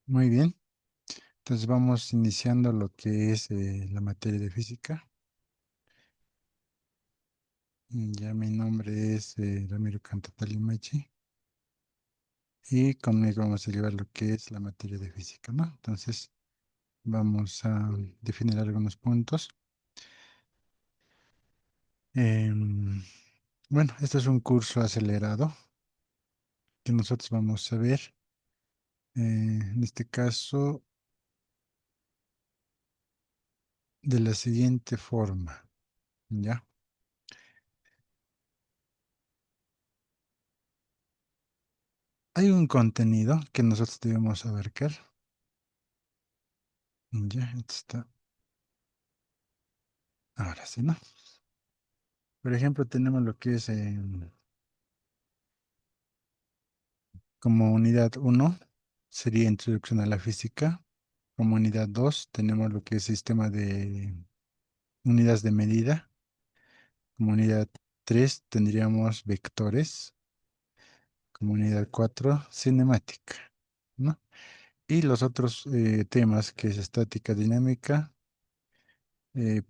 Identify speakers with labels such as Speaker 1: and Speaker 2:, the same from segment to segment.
Speaker 1: Muy bien, entonces vamos iniciando lo que es la materia de física. Ya mi nombre es Ramiro Cantatalimachi y conmigo vamos a llevar lo que es la materia de física, ¿no? Entonces vamos a definir algunos puntos. Em, bueno, este es un curso acelerado que nosotros vamos a ver. En este caso, de la siguiente forma, ¿ya? Hay un contenido que nosotros debemos abarcar. Ya, esto está. Ahora sí, ¿no? Por ejemplo, tenemos lo que es como unidad uno sería Introducción a la Física. Como unidad 2 tenemos lo que es sistema de unidades de medida. Como unidad 3 tendríamos vectores. Como unidad 4 cinemática, ¿no? Y los otros temas que es estática dinámica,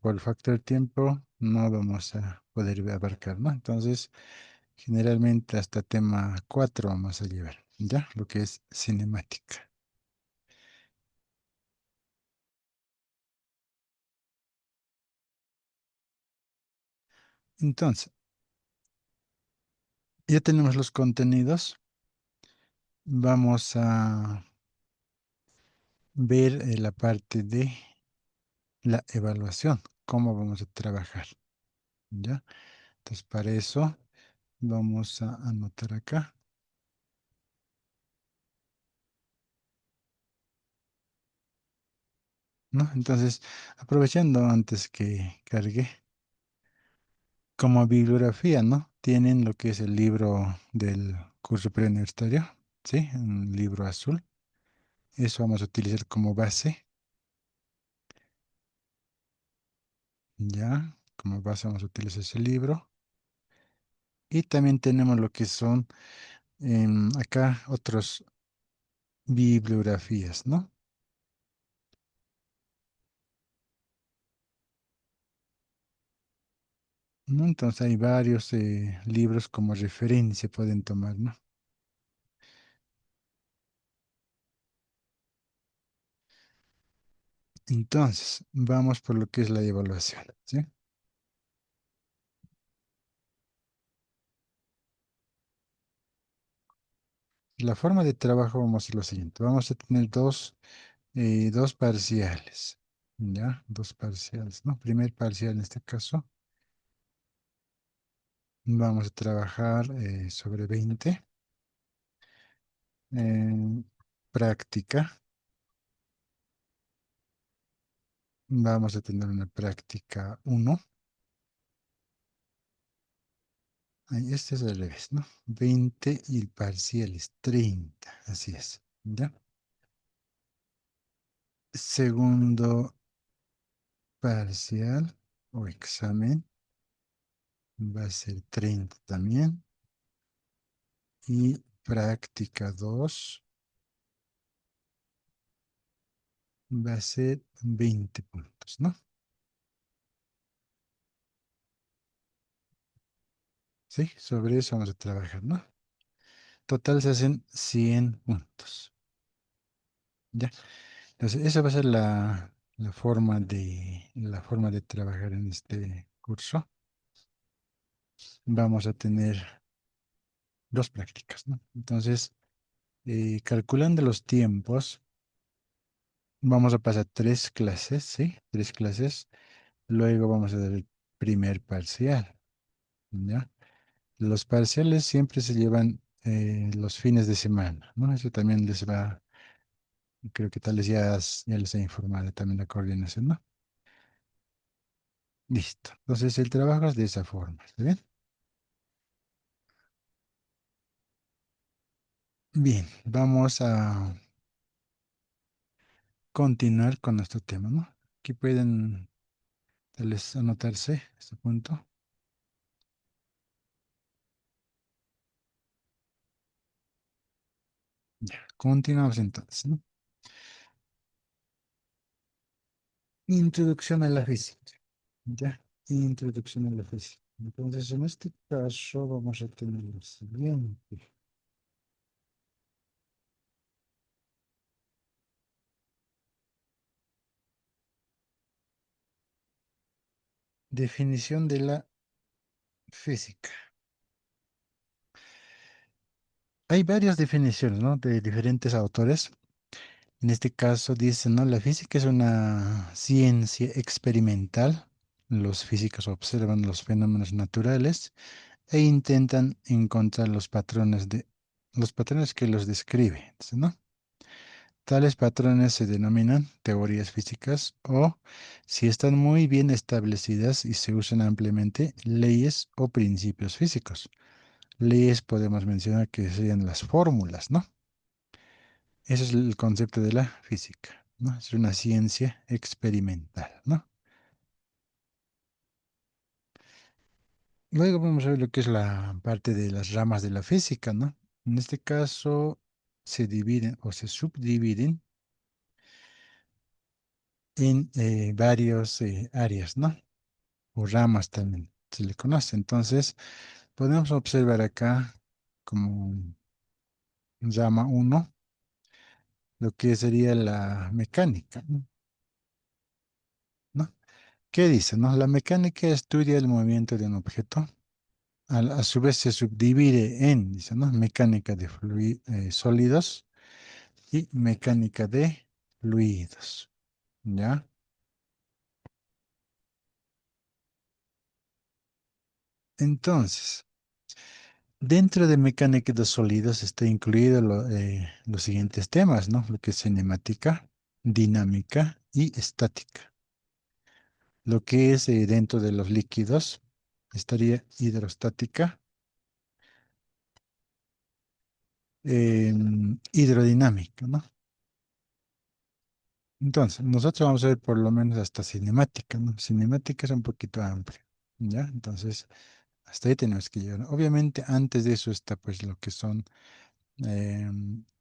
Speaker 1: por el factor tiempo, no vamos a poder abarcar, ¿no? Entonces, generalmente hasta tema 4 vamos a llevar, ¿ya? Lo que es cinemática. Entonces, ya tenemos los contenidos. Vamos a ver la parte de la evaluación, cómo vamos a trabajar, ¿ya? Entonces, para eso vamos a anotar acá, ¿no? Entonces, aprovechando antes que cargue, como bibliografía, ¿no? Tienen lo que es el libro del curso preuniversitario, ¿sí? Un libro azul. Eso vamos a utilizar como base, ¿ya? Como base vamos a utilizar ese libro. Y también tenemos lo que son acá otras bibliografías, ¿no? ¿No? Entonces hay varios libros como referencia pueden tomar, ¿no? Entonces, vamos por lo que es la evaluación, ¿sí? La forma de trabajo vamos a hacer lo siguiente. Vamos a tener dos parciales, ¿ya? Dos parciales, ¿no? Primer parcial en este caso, vamos a trabajar sobre 20 práctica. Vamos a tener una práctica uno. Ay, este es al revés, ¿no? 20 y el parcial es 30, así es, ¿ya? Segundo parcial o examen va a ser 30 también. Y práctica 2 va a ser 20 puntos, ¿no? Sí, sobre eso vamos a trabajar, ¿no? Total se hacen 100 puntos, ¿ya? Entonces, esa va a ser la forma de trabajar en este curso. Vamos a tener dos prácticas, ¿no? Entonces, calculando los tiempos, vamos a pasar tres clases, ¿sí? Tres clases. Luego vamos a dar el primer parcial, ¿ya? Los parciales siempre se llevan los fines de semana, ¿no? Eso también creo que tal vez ya les he informado también la coordinación, ¿no? Listo. Entonces el trabajo es de esa forma, ¿está bien? Bien, vamos a continuar con nuestro tema, ¿no? Aquí pueden tal vez anotarse este punto. Ya, continuamos entonces, ¿no? Introducción a la física. Ya, introducción a la física. Entonces, en este caso vamos a tener lo siguiente. Definición de la física. Hay varias definiciones, ¿no? De diferentes autores. En este caso dicen, ¿no? La física es una ciencia experimental. Los físicos observan los fenómenos naturales e intentan encontrar los patrones que los describen, ¿no? Tales patrones se denominan teorías físicas o, si están muy bien establecidas y se usan ampliamente, leyes o principios físicos. Leyes podemos mencionar que serían las fórmulas, ¿no? Ese es el concepto de la física, ¿no? Es una ciencia experimental, ¿no? Luego vamos a ver lo que es la parte de las ramas de la física, ¿no? En este caso se dividen o se subdividen en varios áreas, ¿no? O ramas también se le conoce. Entonces, podemos observar acá como rama uno lo que sería la mecánica, ¿no? ¿No? ¿Qué dice, no? La mecánica estudia el movimiento de un objeto. A su vez se subdivide en, dice, ¿no? Mecánica de sólidos y mecánica de fluidos. ¿Ya? Entonces, dentro de mecánica de sólidos está incluido los siguientes temas, ¿no? Lo que es cinemática, dinámica y estática. Lo que es dentro de los líquidos estaría hidrostática, hidrodinámica, ¿no? Entonces, nosotros vamos a ver por lo menos hasta cinemática, ¿no? Cinemática es un poquito amplio, ¿ya? Entonces, hasta ahí tenemos que llegar. Obviamente, antes de eso está pues lo que son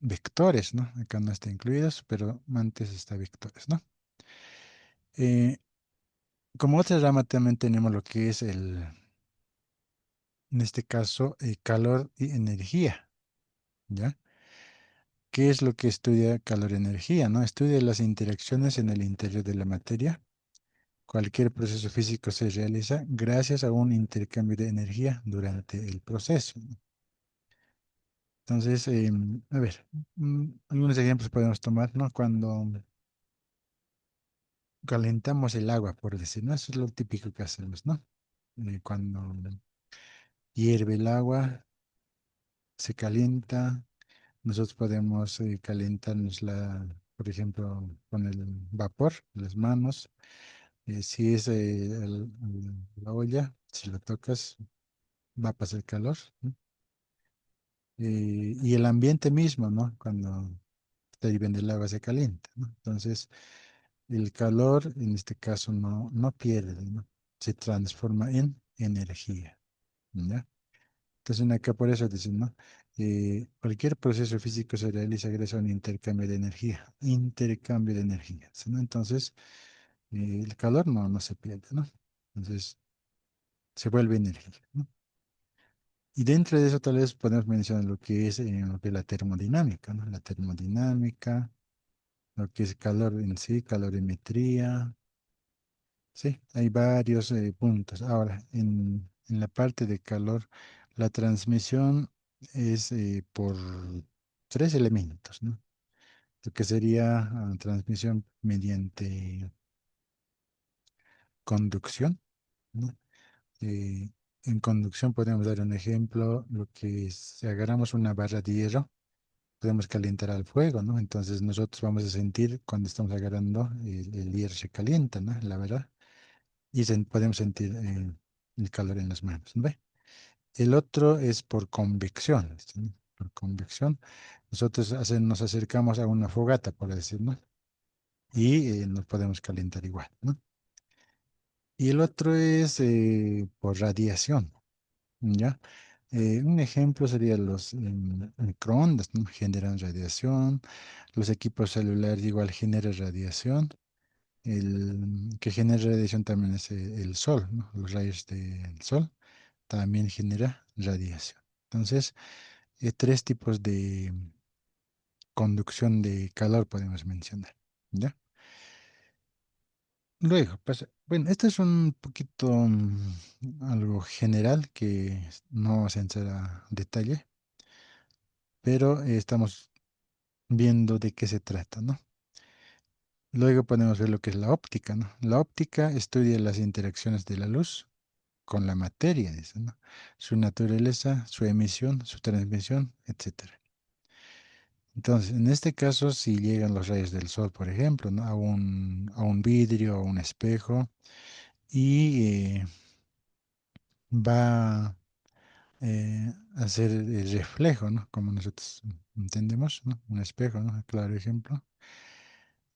Speaker 1: vectores, ¿no? Acá no está incluidos, pero antes está vectores, ¿no? Eh, como otra rama también tenemos lo que es en este caso, calor y energía, ¿ya? ¿Qué es lo que estudia calor y energía, no? Estudia las interacciones en el interior de la materia. Cualquier proceso físico se realiza gracias a un intercambio de energía durante el proceso. Entonces, a ver, algunos ejemplos podemos tomar, ¿no? Cuando calentamos el agua, por decir, ¿no? Eso es lo típico que hacemos, ¿no? Cuando hierve el agua, se calienta, nosotros podemos calentarnos por ejemplo, con el vapor, las manos. Si es la olla, si lo tocas, va a pasar calor, ¿no? Y el ambiente mismo, ¿no? Cuando está hirviendo el agua se calienta, ¿no? Entonces, el calor en este caso no pierde, ¿no? Se transforma en energía, ¿ya? Entonces, acá por eso dicen, ¿no? Cualquier proceso físico se realiza gracias a un intercambio de energía, ¿sí, no? Entonces, el calor no se pierde, ¿no? Entonces, se vuelve energía, ¿no? Y dentro de eso tal vez podemos mencionar lo que es la termodinámica, ¿no? La termodinámica, lo que es calor en sí, calorimetría, sí, hay varios puntos. Ahora, en la parte de calor, la transmisión es por tres elementos, ¿no? Lo que sería transmisión mediante conducción, ¿no? Eh, en conducción podemos dar un ejemplo, lo que es, si agarramos una barra de hierro, podemos calentar al fuego, ¿no? Entonces nosotros vamos a sentir cuando estamos agarrando el hierro se calienta, ¿no? La verdad. Y podemos sentir el calor en las manos, ¿no ve? El otro es por convección, ¿sí? Por convección. Nosotros nos acercamos a una fogata, por decir, ¿no? Y nos podemos calentar igual, ¿no? Y el otro es por radiación, ¿ya? Un ejemplo sería los microondas, ¿no? Generan radiación, los equipos celulares igual generan radiación, El que genera radiación también es el sol, ¿no? Los rayos del sol también genera radiación. Entonces, tres tipos de conducción de calor podemos mencionar, ¿ya? Luego, bueno, esto es un poquito algo general que no vamos a entrar a detalle, pero estamos viendo de qué se trata, ¿no? Luego podemos ver lo que es la óptica, ¿no? La óptica estudia las interacciones de la luz con la materia, dice, ¿no? Su naturaleza, su emisión, su transmisión, etcétera. Entonces, en este caso, si llegan los rayos del sol, por ejemplo, ¿no? A un vidrio, a un espejo, y va a hacer el reflejo, ¿no? Como nosotros entendemos, ¿no? Un espejo, ¿no? Claro ejemplo.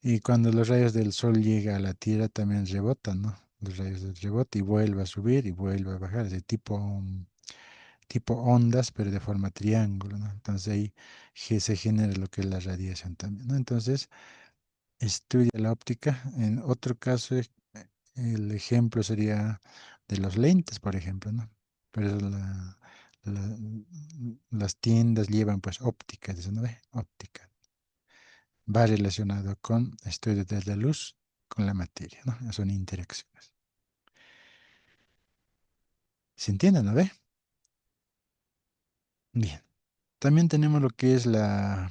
Speaker 1: Y cuando los rayos del sol llegan a la Tierra también rebotan, ¿no? Los rayos del rebote y vuelve a subir y vuelve a bajar, de tipo ondas, pero de forma triángulo, ¿no? Entonces ahí se genera lo que es la radiación también, ¿no? Entonces estudia la óptica. En otro caso, el ejemplo sería de los lentes, por ejemplo, ¿no? Por eso la- las tiendas llevan pues óptica, dicen, ¿no ve? Óptica. Va relacionado con estudios de la luz con la materia, ¿no? Son interacciones. ¿Se entiende, no ve? Bien. También tenemos lo que es la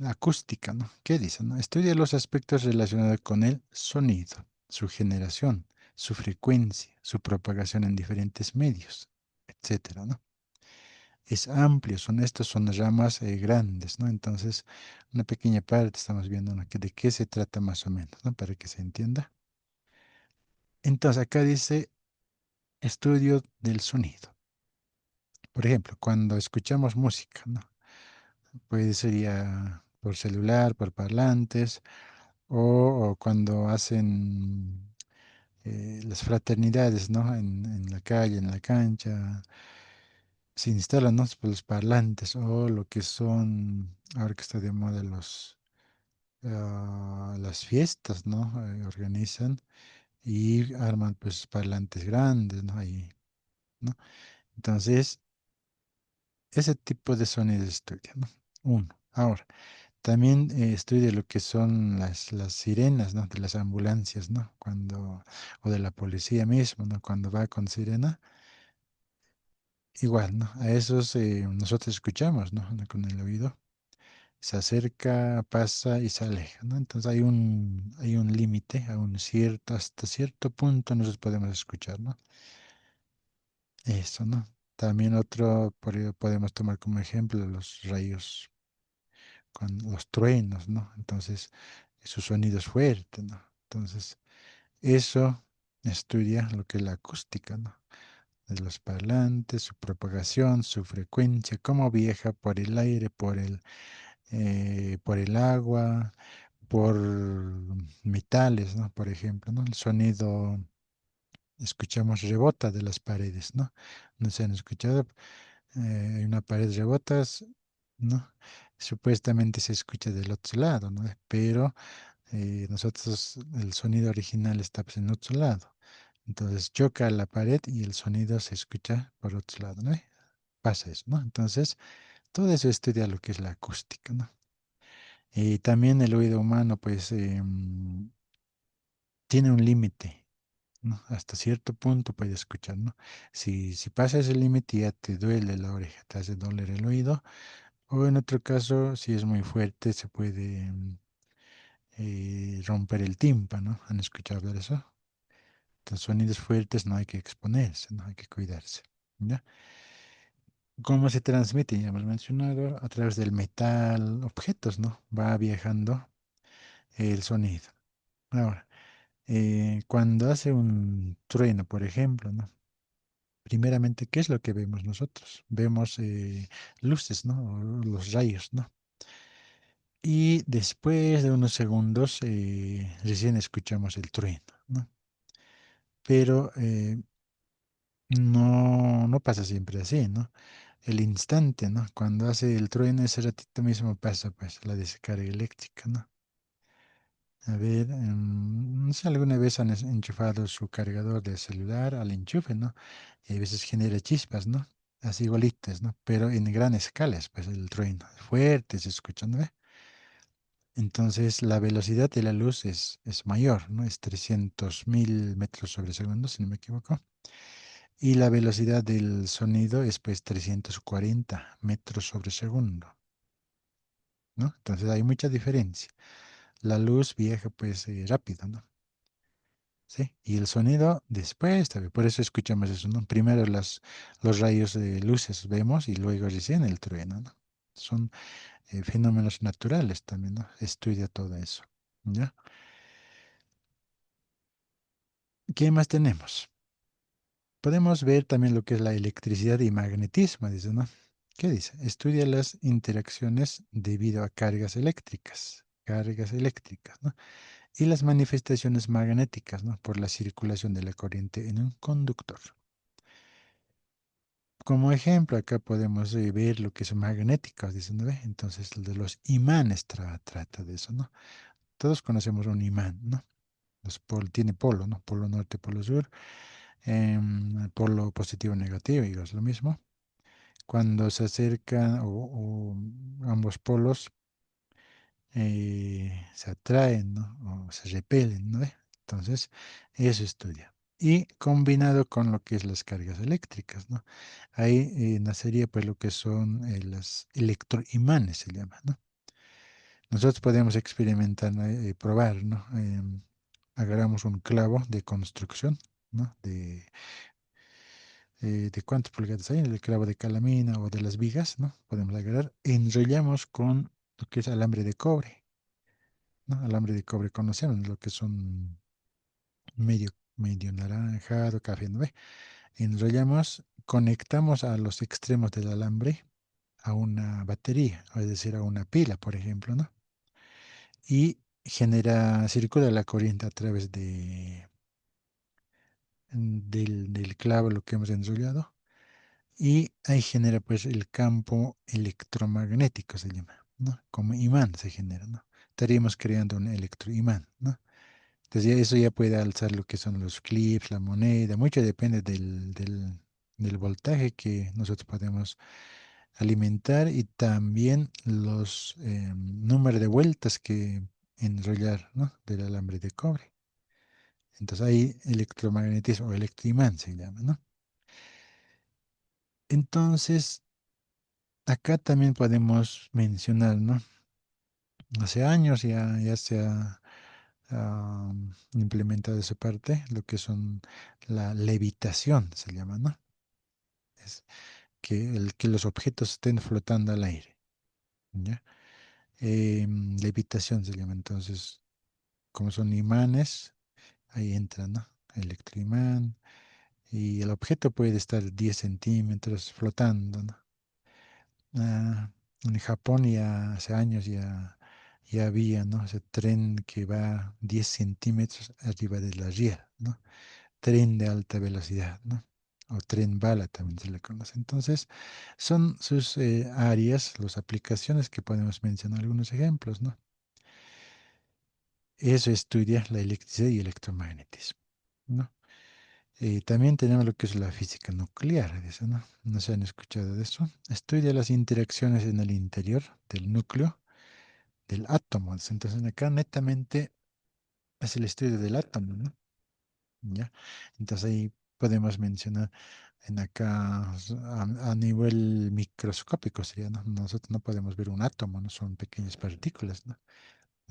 Speaker 1: acústica, ¿no? ¿Qué dice, no? Estudia los aspectos relacionados con el sonido, su generación, su frecuencia, su propagación en diferentes medios, etcétera, ¿no? Es amplio, estos son ramas grandes, ¿no? Entonces, una pequeña parte estamos viendo, ¿no? De qué se trata más o menos, ¿no? Para que se entienda. Entonces, acá dice estudio del sonido. Por ejemplo, cuando escuchamos música, ¿no? Puede ser ya por celular, por parlantes, o cuando hacen las fraternidades, ¿no? En la calle, en la cancha, se instalan, ¿no? Pues, los parlantes, o lo que son, ahora que está de moda las fiestas, ¿no? Organizan y arman pues parlantes grandes, ¿no? Ahí, ¿no? Entonces, ese tipo de sonidos estudia, ¿no? Uno. Ahora, también estudia lo que son las sirenas, ¿no? De las ambulancias, ¿no? O de la policía mismo, ¿no? Cuando va con sirena, igual, ¿no? A esos nosotros escuchamos, ¿no? Con el oído. Se acerca, pasa y se aleja, ¿no? Entonces hay un límite, hasta cierto punto nosotros podemos escuchar, ¿no? Eso, ¿no? También otro podemos tomar como ejemplo los rayos con los truenos, ¿no? Entonces, su sonido es fuerte, ¿no? Entonces, eso estudia lo que es la acústica, ¿no? De los parlantes, su propagación, su frecuencia, cómo viaja por el aire, por el agua, por metales, ¿no? Por ejemplo, ¿no? El sonido, escuchamos, rebota de las paredes, ¿no? No se han escuchado, hay una pared rebotas, ¿no? Supuestamente se escucha del otro lado, ¿no? Pero nosotros, el sonido original está pues, en otro lado. Entonces choca la pared y el sonido se escucha por otro lado, ¿no? Pasa eso, ¿no? Entonces, todo eso estudia lo que es la acústica, ¿no? Y también el oído humano, pues, tiene un límite, ¿no? Hasta cierto punto puede escuchar, ¿no? Si pasa ese límite ya te duele la oreja, te hace doler el oído, o en otro caso, si es muy fuerte, se puede romper el tímpano. ¿Han escuchado de eso? Los sonidos fuertes no hay que exponerse, no hay que cuidarse, ¿ya? ¿Cómo se transmite? Ya hemos mencionado, a través del metal, objetos, ¿no? Va viajando el sonido. Ahora, cuando hace un trueno, por ejemplo, ¿no? Primeramente, ¿qué es lo que vemos nosotros? Vemos luces, ¿no? O los rayos, ¿no? Y después de unos segundos, recién escuchamos el trueno, ¿no? Pero no pasa siempre así, ¿no? El instante, ¿no? Cuando hace el trueno, ese ratito mismo pasa, pues, la descarga eléctrica, ¿no? A ver, no sé, alguna vez han enchufado su cargador de celular al enchufe, ¿no? Y a veces genera chispas, ¿no? Así igualitas, ¿no? Pero en gran escala, es, pues el trueno. Fuerte se escucha, ¿no? Entonces la velocidad de la luz es mayor, ¿no? Es 300.000 metros sobre segundo, si no me equivoco. Y la velocidad del sonido es pues 340 metros sobre segundo, ¿no? Entonces hay mucha diferencia. La luz viaja pues rápido, ¿no? ¿Sí? Y el sonido después, también. Por eso escuchamos eso, ¿no? Primero los rayos de luces vemos y luego recién el trueno, ¿no? Son fenómenos naturales también, ¿no? Estudia todo eso, ¿ya? ¿Qué más tenemos? Podemos ver también lo que es la electricidad y magnetismo, dice, ¿no? ¿Qué dice? Estudia las interacciones debido a cargas eléctricas, ¿no? Y las manifestaciones magnéticas, ¿no? Por la circulación de la corriente en un conductor. Como ejemplo, acá podemos ver lo que son magnéticos, dice, ¿no ve? Entonces, el de los imanes trata de eso, ¿no? Todos conocemos un imán, ¿no? Tiene polo, ¿no? Polo norte, polo sur, polo positivo, negativo, y es lo mismo. Cuando se acercan o ambos polos se atraen, ¿no? O se repelen, ¿no? Entonces, eso estudia. Y combinado con lo que es las cargas eléctricas, ¿no? Ahí nacería pues lo que son las electroimanes, se llama, ¿no? Nosotros podemos experimentar, ¿no? Probar, ¿no? Agarramos un clavo de construcción, ¿no? De cuántas pulgadas hay, el clavo de calamina o de las vigas, ¿no? Podemos agarrar, enrollamos con lo que es alambre de cobre, ¿no? Alambre de cobre conocemos, lo que son medio naranjado, café, ¿no ve? Enrollamos, conectamos a los extremos del alambre a una batería, es decir, a una pila, por ejemplo, ¿no? Y circula la corriente a través del clavo, lo que hemos enrollado, y ahí genera pues el campo electromagnético, se llama, ¿no? Como imán se genera, ¿no? Estaríamos creando un electroimán, ¿no? Entonces eso ya puede alzar lo que son los clips, la moneda, mucho depende del voltaje que nosotros podemos alimentar y también los números de vueltas que enrollar, ¿no? Del alambre de cobre. Entonces hay electromagnetismo o electroimán se llama, ¿no? Entonces, acá también podemos mencionar, ¿no? Hace años ya se ha implementado esa parte, lo que son la levitación, se llama, ¿no? Es que los objetos estén flotando al aire, ¿ya? Levitación se llama, entonces, como son imanes, ahí entra, ¿no? Electroimán, y el objeto puede estar 10 centímetros flotando, ¿no? En Japón ya hace años ya había, ¿no? Ese tren que va 10 centímetros arriba de la riel, ¿no? Tren de alta velocidad, ¿no? O tren bala también se le conoce. Entonces, son sus áreas, las aplicaciones que podemos mencionar algunos ejemplos, ¿no? Eso estudia la electricidad y electromagnetismo, ¿no? También tenemos lo que es la física nuclear, eso, ¿no? No se han escuchado de eso. Estudia las interacciones en el interior del núcleo del átomo. Entonces, acá netamente es el estudio del átomo, ¿no? ¿Ya? Entonces ahí podemos mencionar en acá a nivel microscópico sería, ¿no? Nosotros no podemos ver un átomo, no son pequeñas partículas, ¿no?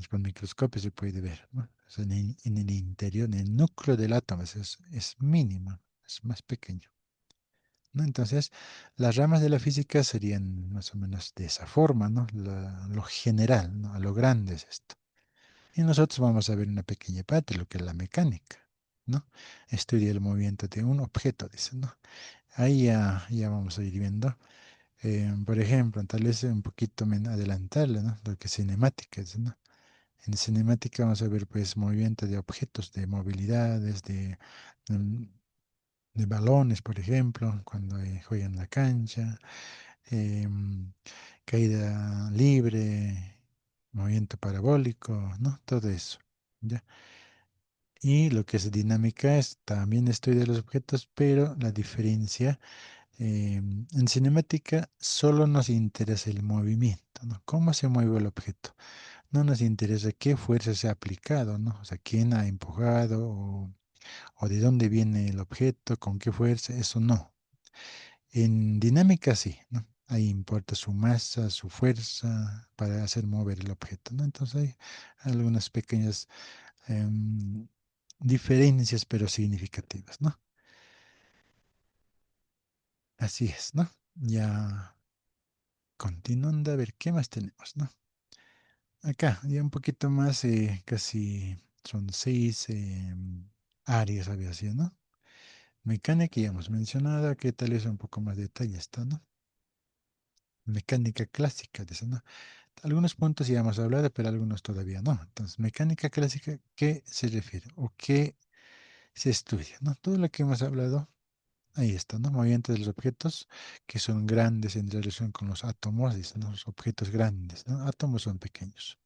Speaker 1: Con microscopio se puede ver, ¿no? O sea, en el interior, en el núcleo del átomo es mínimo, es más pequeño, ¿no? Entonces, las ramas de la física serían más o menos de esa forma, ¿no? Lo general, ¿no? A lo grande es esto. Y nosotros vamos a ver una pequeña parte, lo que es la mecánica, ¿no? Estudia el movimiento de un objeto, dice, ¿no? Ahí ya vamos a ir viendo. Por ejemplo, tal vez un poquito adelantarle, ¿no? Lo que es cinemática, dice, ¿no? En cinemática vamos a ver pues movimiento de objetos, de movilidades, mm, de balones, por ejemplo, cuando juegan en la cancha, em, caída libre, movimiento parabólico, ¿no? Todo eso. ¿ya? Y lo que es dinámica es también estudio de los objetos, pero la diferencia, en cinemática solo nos interesa el movimiento, ¿no? ¿Cómo se mueve el objeto? No nos interesa qué fuerza se ha aplicado, ¿no? O sea, quién ha empujado o de dónde viene el objeto, con qué fuerza, eso no. En dinámica sí, ¿no? Ahí importa su masa, su fuerza para hacer mover el objeto, ¿no? Entonces hay algunas pequeñas em, diferencias, pero significativas, ¿no? Así es, ¿no? Ya continuando, a ver, ¿qué más tenemos, ¿no? Acá, ya un poquito más, casi son seis áreas había sido, ¿no? Mecánica ya hemos mencionado, que tal vez un poco más detalle está, ¿no? Mecánica clásica, dice, ¿no? Algunos puntos ya hemos hablado, pero algunos todavía no. Entonces, mecánica clásica, ¿qué se refiere? ¿O qué se estudia? ¿No? Todo lo que hemos hablado, ahí está, ¿no? Movimiento de los objetos que son grandes en relación con los átomos, dicen, ¿no? Los objetos grandes, ¿no? Átomos son pequeños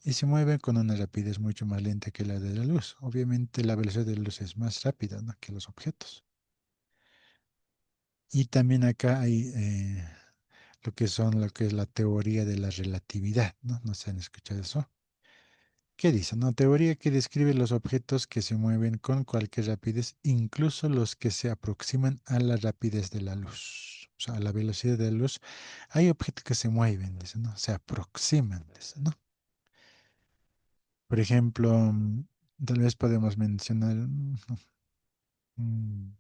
Speaker 1: y se mueven con una rapidez mucho más lenta que la de la luz. Obviamente, la velocidad de la luz es más rápida, ¿no? Que los objetos. Y también acá hay lo que es la teoría de la relatividad, ¿no? ¿No se han escuchado eso? ¿Qué dice? Una teoría que describe los objetos que se mueven con cualquier rapidez, incluso los que se aproximan a la rapidez de la luz, o sea, a la velocidad de la luz. Hay objetos que se mueven, dice, ¿no? Se aproximan, dice, ¿no? Por ejemplo, tal vez podemos mencionar, mm,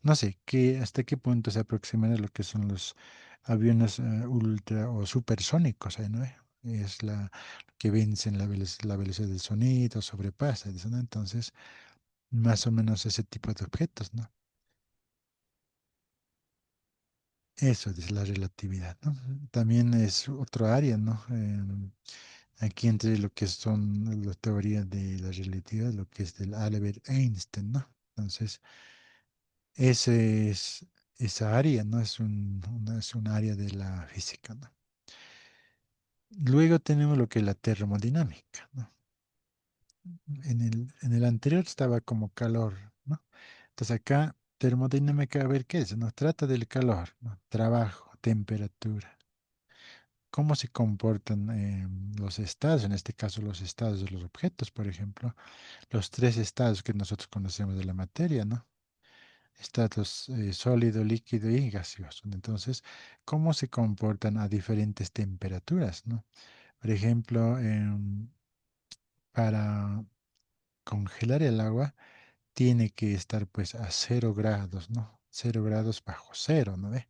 Speaker 1: no sé, hasta qué punto se aproximan a lo que son los aviones ultra o supersónicos, ¿no? Es lo que vencen la velocidad del sonido, sobrepasa, dice, ¿no? Entonces, más o menos ese tipo de objetos, ¿no? Eso es la relatividad, ¿no? También es otro área, ¿no? Aquí entre lo que son las teorías de la relatividad, lo que es del Albert Einstein, ¿no? Entonces, ese es, esa área, ¿no? Es un área de la física, ¿no? Luego tenemos lo que es la termodinámica, ¿no? En el anterior estaba como calor, ¿no? Entonces acá, termodinámica, a ver qué es, ¿no? Trata del calor, ¿no? Trabajo, temperatura, cómo se comportan los estados, en este caso los estados de los objetos, por ejemplo, los tres estados que nosotros conocemos de la materia, ¿no? Estados sólido, líquido y gaseoso. Entonces, ¿cómo se comportan a diferentes temperaturas, ¿no? Por ejemplo, para congelar el agua, tiene que estar pues a 0 grados, ¿no? 0 grados bajo cero, ¿no ve?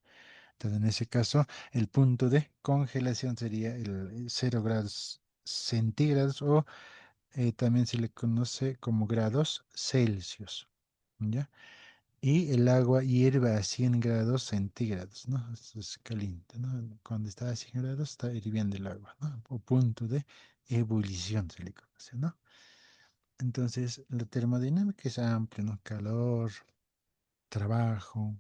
Speaker 1: Entonces, en ese caso, el punto de congelación sería el 0 grados centígrados o también se le conoce como grados Celsius, ¿ya? Y el agua hierve a 100 grados centígrados, ¿no? Eso es caliente, ¿no? Cuando está a 100 grados está hirviendo el agua, ¿no? O punto de ebullición se le conoce, ¿no? Entonces, la termodinámica es amplia, ¿no? Calor, trabajo,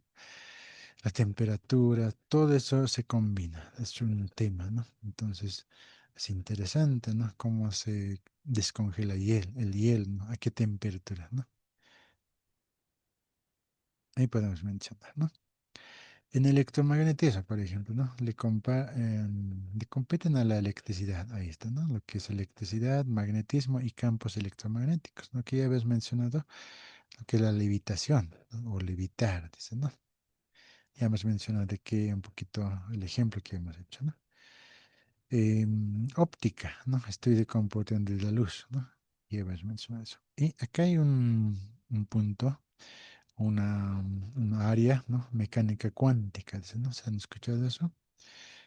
Speaker 1: la temperatura, todo eso se combina, es un tema, ¿no? Entonces, es interesante, ¿no? Cómo se descongela el hielo, ¿no? A qué temperatura, ¿no? Ahí podemos mencionar, ¿no? En electromagnetismo, por ejemplo, ¿no? Le competen a la electricidad, ahí está, ¿no? Lo que es electricidad, magnetismo y campos electromagnéticos, ¿no? Que ya habías mencionado, lo que es la levitación, ¿no? O levitar, dice, ¿no? Ya hemos mencionado de qué un poquito el ejemplo que hemos hecho, ¿no? Óptica, ¿no? Estudio de comportamiento de la luz, ¿no? Ya hemos mencionado eso. Y acá hay un punto, una área, ¿no? Mecánica cuántica, dice, ¿no? ¿Se han escuchado eso?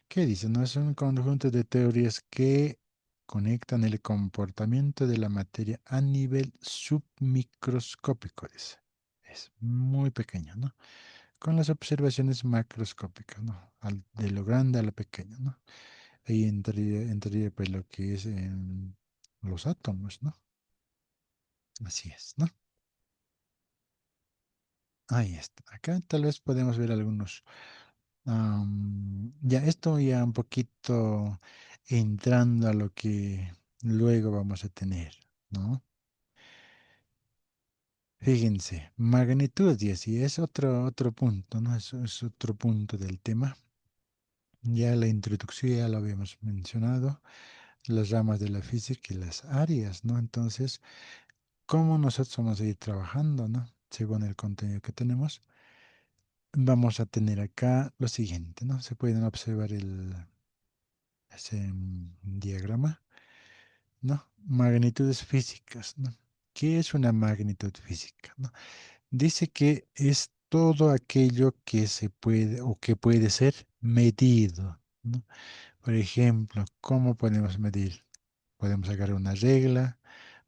Speaker 1: ¿Qué dice? No es un conjunto de teorías que conectan el comportamiento de la materia a nivel submicroscópico, dice. Es muy pequeño, ¿no? Con las observaciones macroscópicas, ¿no? De lo grande a lo pequeño, ¿no? Ahí entraría pues lo que es los átomos, ¿no? Así es, ¿no? Ahí está. Acá tal vez podemos ver algunos. Ya esto ya un poquito entrando a lo que luego vamos a tener. ¿no? Fíjense, magnitud, y así es otro punto, ¿no? Eso es otro punto del tema. Ya la introducción ya lo habíamos mencionado, las ramas de la física y las áreas, ¿no? Entonces, ¿cómo nosotros vamos a ir trabajando, ¿no? Según el contenido que tenemos, vamos a tener acá lo siguiente, ¿no? Se pueden observar ese diagrama, ¿no? Magnitudes físicas, ¿no? ¿Qué es una magnitud física, ¿no? Dice que es todo aquello que se puede o que puede ser medido, ¿no? Por ejemplo, ¿cómo podemos medir? Podemos agarrar una regla,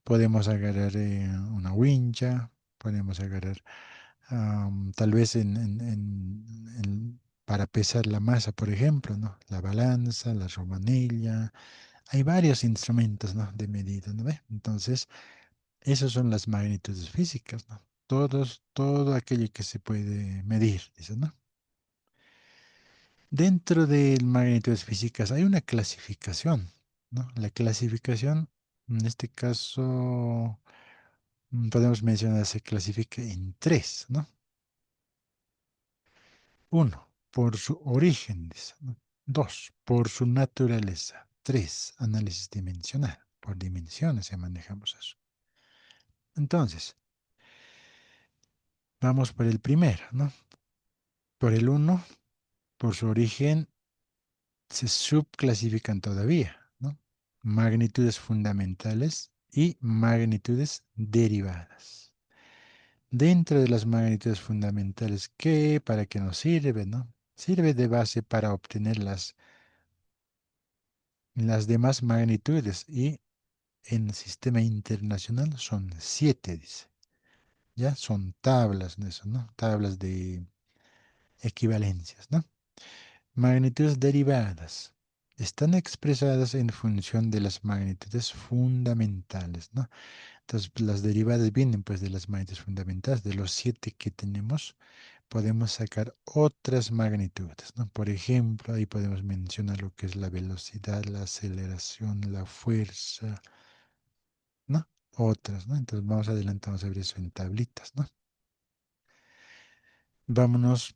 Speaker 1: podemos agarrar una wincha, podemos agarrar tal vez para pesar la masa, por ejemplo, ¿no? La balanza, la romanilla. Hay varios instrumentos, ¿no? De medida, ¿no ve? Entonces, esas son las magnitudes físicas, ¿no? Todo aquello que se puede medir, dice, ¿no? Dentro de magnitudes físicas hay una clasificación, ¿no? La clasificación, en este caso, podemos mencionar, se clasifica en tres, ¿no? Uno, por su origen, dice, ¿no? Dos, por su naturaleza. Tres, análisis dimensional. Por dimensiones ya manejamos eso. Entonces, vamos por el primero, ¿no? Por el uno, por su origen, se subclasifican todavía, ¿no? Magnitudes fundamentales y magnitudes derivadas. Dentro de las magnitudes fundamentales, ¿para qué nos sirve, no? Sirve de base para obtener las demás magnitudes y en el sistema internacional son siete, dice. Ya son tablas de eso, ¿no? Tablas de equivalencias, ¿no? Magnitudes derivadas. Están expresadas en función de las magnitudes fundamentales, ¿no? Entonces, pues, las derivadas vienen pues de las magnitudes fundamentales, de los siete que tenemos, podemos sacar otras magnitudes, ¿no? Por ejemplo, ahí podemos mencionar lo que es la velocidad, la aceleración, la fuerza, ¿no? Otras, ¿no? Entonces, vamos adelantando a ver eso en tablitas, ¿no? Vámonos,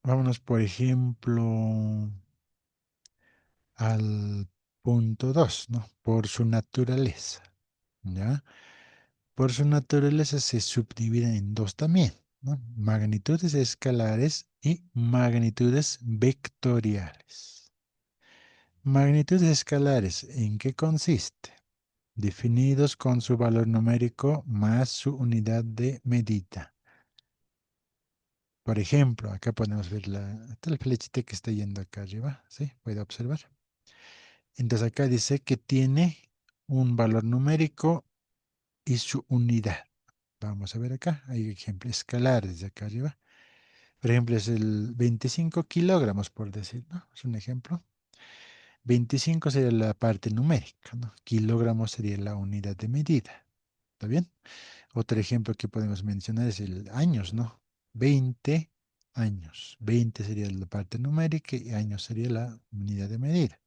Speaker 1: vámonos, por ejemplo, al punto 2, ¿no? Por su naturaleza, ¿ya? Por su naturaleza se subdivide en dos también, ¿no? Magnitudes escalares y magnitudes vectoriales. Magnitudes escalares, ¿en qué consiste? Definidos con su valor numérico más su unidad de medida. Por ejemplo, acá podemos ver la flechita que está yendo acá arriba, ¿sí? Puede observar. Entonces acá dice que tiene un valor numérico y su unidad. Vamos a ver acá, hay ejemplos escalares de acá arriba. Por ejemplo, es el 25 kilogramos, por decir, ¿no? Es un ejemplo. 25 sería la parte numérica, ¿no? Kilogramos sería la unidad de medida. ¿Está bien? Otro ejemplo que podemos mencionar es el años, ¿no? 20 años. 20 sería la parte numérica y años sería la unidad de medida.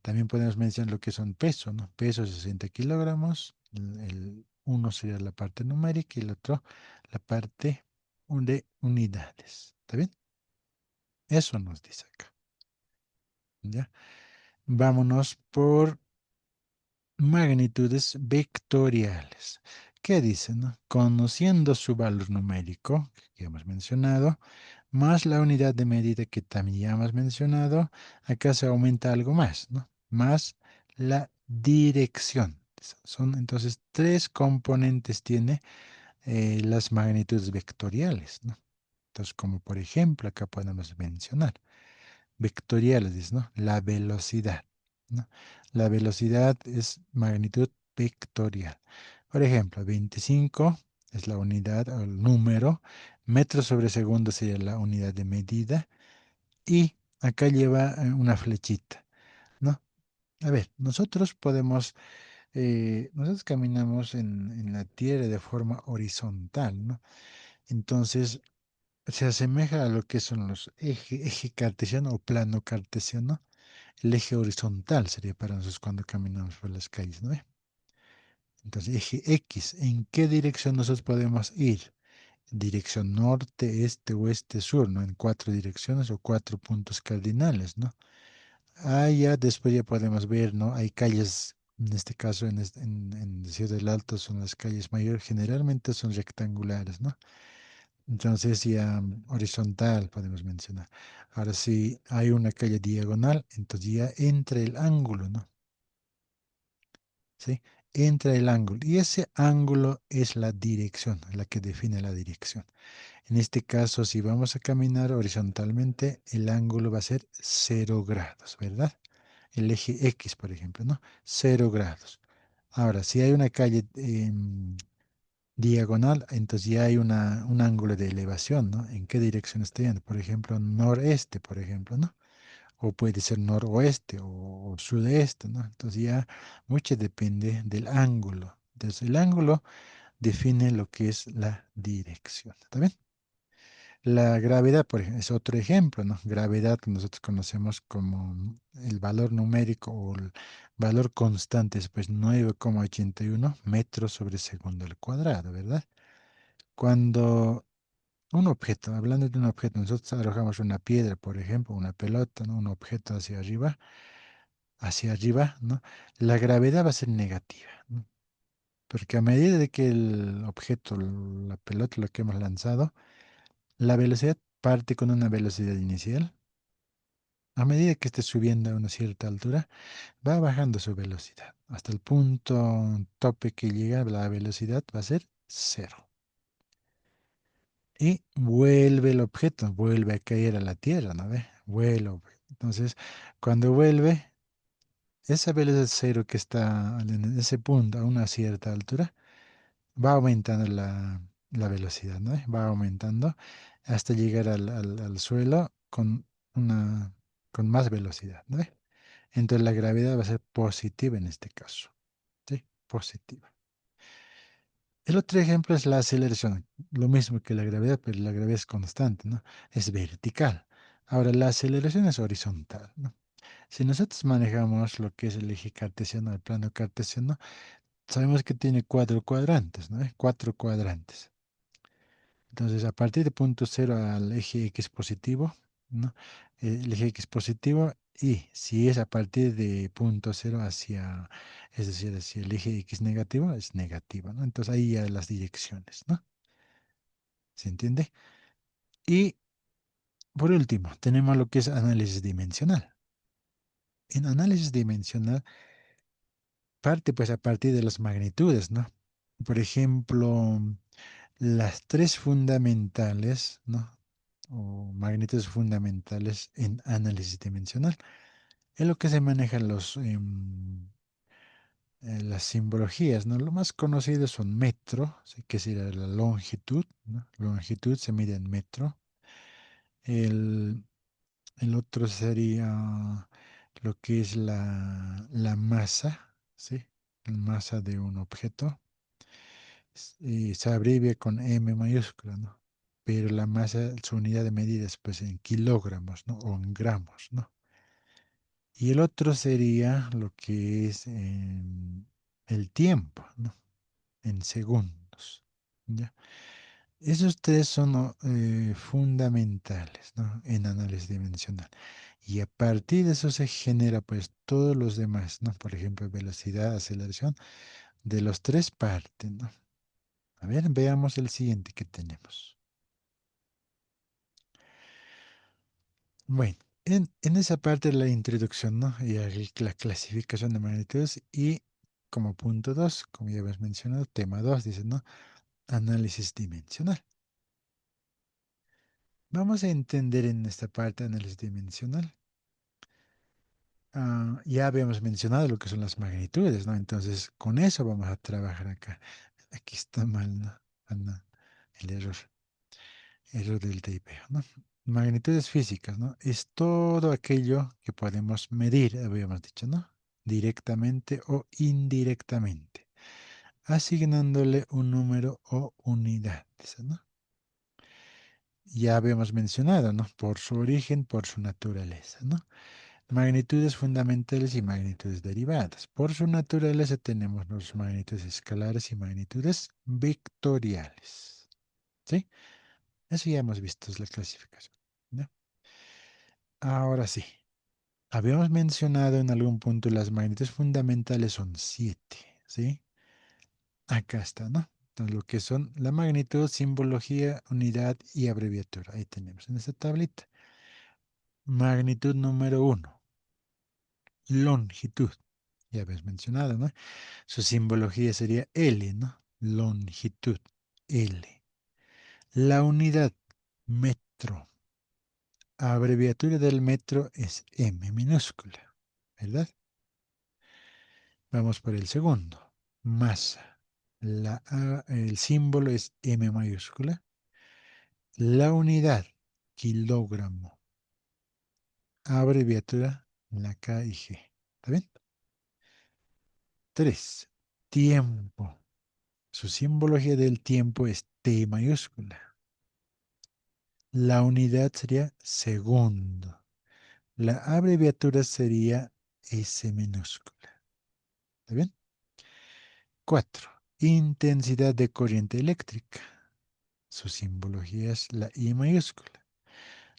Speaker 1: También podemos mencionar lo que son pesos, ¿no? Peso 60 kilogramos, el uno sería la parte numérica y el otro la parte de unidades. ¿Está bien? Eso nos dice acá. ¿Ya? Vámonos por magnitudes vectoriales. ¿Qué dice, no? Conociendo su valor numérico, que hemos mencionado, más la unidad de medida que también ya hemos mencionado, acá se aumenta algo más, ¿no? Más la dirección. Son entonces tres componentes tiene las magnitudes vectoriales, ¿no? Entonces, como por ejemplo, acá podemos mencionar vectoriales, dice, ¿no? La velocidad, ¿no? La velocidad es magnitud vectorial. Por ejemplo, 25 es la unidad o el número, metros sobre segundo sería la unidad de medida y acá lleva una flechita, ¿no? A ver, nosotros caminamos en la Tierra de forma horizontal, ¿no? Entonces, se asemeja a lo que son los eje cartesiano o plano cartesiano. El eje horizontal sería para nosotros cuando caminamos por las calles, ¿no ve? Entonces, eje X, ¿en qué dirección nosotros podemos ir? Dirección norte, este, oeste, sur, ¿no? En cuatro direcciones o cuatro puntos cardinales, ¿no? Ah, ya después ya podemos ver, ¿no? Hay calles, en este caso en Ciudad del Alto son las calles mayores, generalmente son rectangulares, ¿no? Entonces ya horizontal podemos mencionar. Ahora si hay una calle diagonal, entonces ya entra el ángulo, ¿no? ¿Sí? Entra el ángulo. Y ese ángulo es la dirección, la que define la dirección. En este caso, si vamos a caminar horizontalmente, el ángulo va a ser 0 grados, ¿verdad? El eje X, por ejemplo, ¿no? 0 grados. Ahora, si hay una calle diagonal, entonces ya hay un ángulo de elevación, ¿no? ¿En qué dirección está yendo? Por ejemplo, noreste, por ejemplo, ¿no? O puede ser noroeste o sudeste, ¿no? Entonces ya mucho depende del ángulo. Entonces el ángulo define lo que es la dirección. ¿Está bien? La gravedad, por ejemplo, es otro ejemplo, ¿no? Gravedad que nosotros conocemos como el valor numérico o el valor constante es pues 9,81 metros sobre segundo al cuadrado, ¿verdad? Cuando un objeto, hablando de un objeto, nosotros arrojamos una piedra, por ejemplo, una pelota, ¿no? Un objeto hacia arriba, ¿no? La gravedad va a ser negativa, ¿no? Porque a medida de que el objeto, la pelota, lo que hemos lanzado, la velocidad parte con una velocidad inicial. A medida que esté subiendo a una cierta altura, va bajando su velocidad. Hasta el punto tope que llega, la velocidad va a ser cero. Y vuelve el objeto, vuelve a caer a la tierra, ¿no ve? Vuelo. Entonces, cuando vuelve, esa velocidad cero que está en ese punto a una cierta altura, va aumentando la velocidad, ¿no? Va aumentando hasta llegar al suelo con más velocidad, ¿no? Entonces la gravedad va a ser positiva en este caso, ¿sí? Positiva. El otro ejemplo es la aceleración, lo mismo que la gravedad, pero la gravedad es constante, ¿no? Es vertical. Ahora, la aceleración es horizontal, ¿no? Si nosotros manejamos lo que es el eje cartesiano, el plano cartesiano, sabemos que tiene cuatro cuadrantes, ¿no? Cuatro cuadrantes. Entonces, a partir de punto cero al eje X positivo, ¿no? El eje X positivo, y si es a partir de punto cero hacia, es decir, hacia el eje X negativo, es negativo, ¿no? Entonces ahí ya las direcciones, ¿no? ¿Se entiende? Y por último, tenemos lo que es análisis dimensional. En análisis dimensional parte pues a partir de las magnitudes, ¿no? Por ejemplo, las tres fundamentales, ¿no? O magnitudes fundamentales en análisis dimensional. Es lo que se maneja las simbologías, ¿no? Lo más conocido son metro, ¿sí? Que sería la longitud, ¿no? Longitud se mide en metro. El, el otro sería lo que es la masa, ¿sí? La masa de un objeto. Y se abrevia con M mayúscula, ¿no? Pero la masa, su unidad de medida es pues en kilogramos, ¿no? O en gramos, ¿no? Y el otro sería lo que es el tiempo, ¿no? En segundos, ¿ya? Esos tres son fundamentales, ¿no? En análisis dimensional. Y a partir de eso se genera pues todos los demás, ¿no? Por ejemplo, velocidad, aceleración, de los tres parten, ¿no? A ver, veamos el siguiente que tenemos. Bueno, en esa parte de la introducción, ¿no? Y la clasificación de magnitudes y como punto 2, como ya hemos mencionado, tema 2 dice, ¿no? Análisis dimensional. Vamos a entender en esta parte análisis dimensional. Ya habíamos mencionado lo que son las magnitudes, ¿no? Entonces, con eso vamos a trabajar acá. Aquí está mal, ¿no? No, el error del tipeo, ¿no? Magnitudes físicas, ¿no? Es todo aquello que podemos medir, habíamos dicho, ¿no? Directamente o indirectamente, asignándole un número o unidad, dice, ¿no? Ya habíamos mencionado, ¿no? Por su origen, por su naturaleza, ¿no? Magnitudes fundamentales y magnitudes derivadas. Por su naturaleza tenemos los magnitudes escalares y magnitudes vectoriales. ¿Sí? Eso ya hemos visto, es la clasificación. ¿No? Ahora sí. Habíamos mencionado en algún punto las magnitudes fundamentales son 7. ¿Sí? Acá está, ¿no? Entonces, lo que son la magnitud, simbología, unidad y abreviatura. Ahí tenemos en esta tablita. Magnitud número 1, longitud. Ya habías mencionado, ¿no? Su simbología sería L, ¿no? Longitud, L. La unidad, metro. Abreviatura del metro es M minúscula, ¿verdad? Vamos por el segundo. Masa. El símbolo es M mayúscula. La unidad, kilogramo. Abreviatura, la K y G. ¿Está bien? 3. Tiempo. Su simbología del tiempo es T mayúscula. La unidad sería segundo. La abreviatura sería S minúscula. ¿Está bien? 4. Intensidad de corriente eléctrica. Su simbología es la I mayúscula.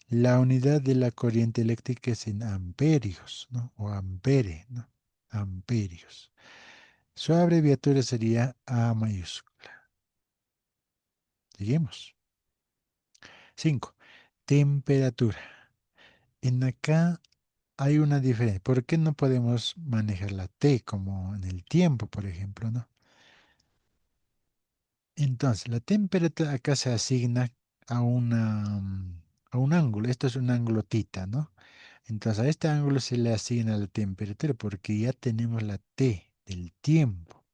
Speaker 1: La unidad de la corriente eléctrica es en amperios, ¿no? O ampere, ¿no? Amperios. Su abreviatura sería A mayúscula. Seguimos. 5. Temperatura. En acá hay una diferencia. ¿Por qué no podemos manejar la T como en el tiempo, por ejemplo, no? Entonces, la temperatura acá se asigna a un ángulo. Esto es un ángulo tita, ¿no? Entonces, a este ángulo se le asigna la temperatura porque ya tenemos la T del tiempo.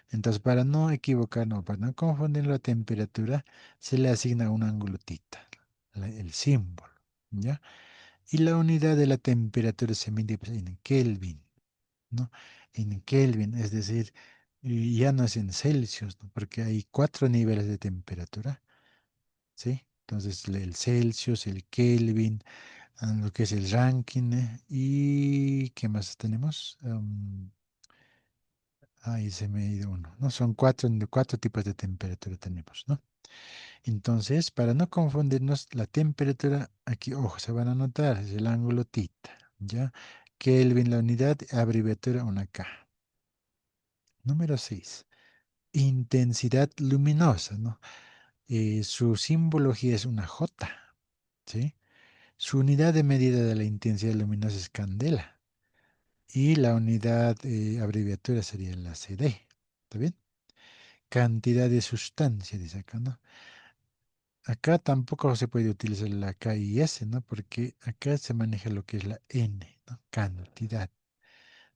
Speaker 1: Entonces, para no equivocarnos, para no confundir la temperatura, se le asigna un ángulo tita, el símbolo, ¿ya? Y la unidad de la temperatura se mide pues, en Kelvin, ¿no? En Kelvin, es decir, y ya no es en Celsius, ¿no? Porque hay 4 niveles de temperatura, ¿sí? Entonces, el Celsius, el Kelvin, lo que es el Rankine, y ¿qué más tenemos? Ahí se me ha ido uno, ¿no? Son cuatro tipos de temperatura tenemos, ¿no? Entonces, para no confundirnos, la temperatura, aquí, ojo, se van a notar, es el ángulo tita, ¿ya? Kelvin, la unidad, abreviatura, una K. Número 6. Intensidad luminosa, ¿no? Su simbología es una J, ¿sí? Su unidad de medida de la intensidad luminosa es candela. Y la unidad abreviatura sería la CD. ¿Está bien? Cantidad de sustancia, dice acá, ¿no? Acá tampoco se puede utilizar la K y S, ¿no? Porque acá se maneja lo que es la N, ¿no? Cantidad.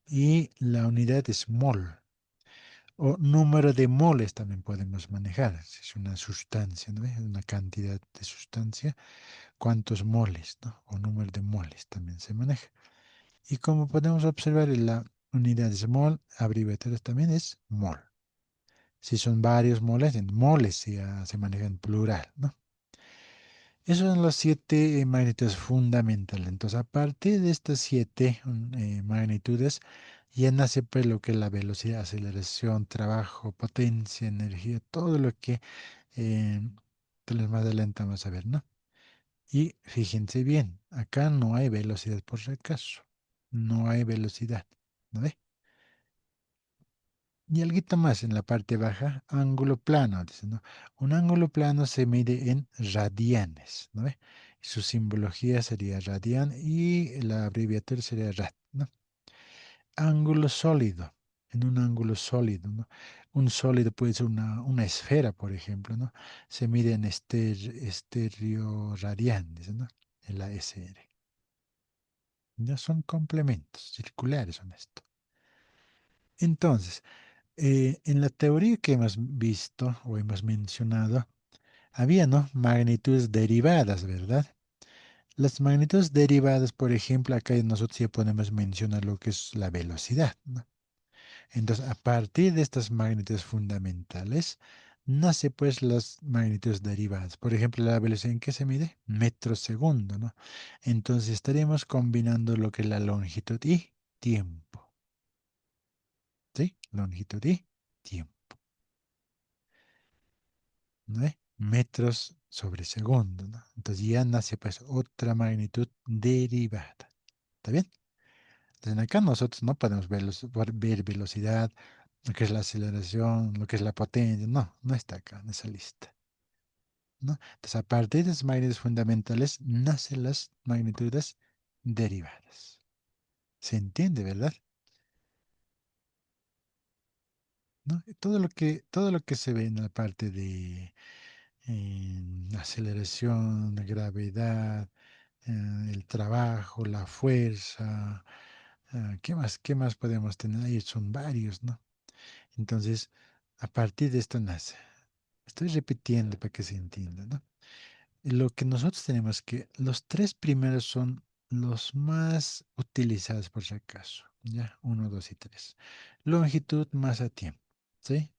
Speaker 1: Y la unidad es mol. O número de moles también podemos manejar. Si es una sustancia, ¿no? Una cantidad de sustancia. ¿Cuántos moles, ¿no? O número de moles también se maneja. Y como podemos observar, la unidad es mol, abreviaturas también es mol. Si son varios moles, en moles se maneja en plural, ¿no? Esos son los 7 magnitudes fundamentales. Entonces, a partir de estas 7 magnitudes, ya nace pues lo que es la velocidad, aceleración, trabajo, potencia, energía, todo lo que eh, más adelante vamos a ver, ¿no? Y fíjense bien, acá no hay velocidad por si acaso. No hay velocidad, ¿no ve? Y algo más en la parte baja, ángulo plano, dice, ¿no? Un ángulo plano se mide en radianes, ¿no ve? Su simbología sería radian y la abreviatura sería rad, ¿no? Ángulo sólido, en un ángulo sólido, ¿no? Un sólido puede ser una esfera, por ejemplo, ¿no? Se mide en estéreo radian, dice, ¿no? En la SR. Ya son complementos circulares son esto. Entonces, en la teoría que hemos visto o hemos mencionado, había, ¿no? Magnitudes derivadas, ¿verdad? Las magnitudes derivadas, por ejemplo, acá nosotros ya podemos mencionar lo que es la velocidad, ¿no? Entonces, a partir de estas magnitudes fundamentales, nace pues las magnitudes derivadas. Por ejemplo, la velocidad en que se mide, metros segundo, ¿no? Entonces estaremos combinando lo que es la longitud y tiempo, ¿sí? Longitud y tiempo, ¿no ve? Metros sobre segundo, ¿no? Entonces ya nace pues otra magnitud derivada. ¿Está bien? Entonces acá nosotros no podemos ver velocidad, lo que es la aceleración, lo que es la potencia. No, no está acá en esa lista, ¿no? Entonces, a partir de las magnitudes fundamentales nacen las magnitudes derivadas. ¿Se entiende, verdad? ¿No? Y todo lo que se ve en la parte de aceleración, gravedad, el trabajo, la fuerza, ¿qué más podemos tener? Ahí son varios, ¿no? Entonces, a partir de esto nace. Estoy repitiendo para que se entienda, ¿no? Lo que nosotros tenemos que, los tres primeros son los más utilizados por si acaso, ¿ya? Uno, dos y tres. Longitud, masa, tiempo, ¿sí?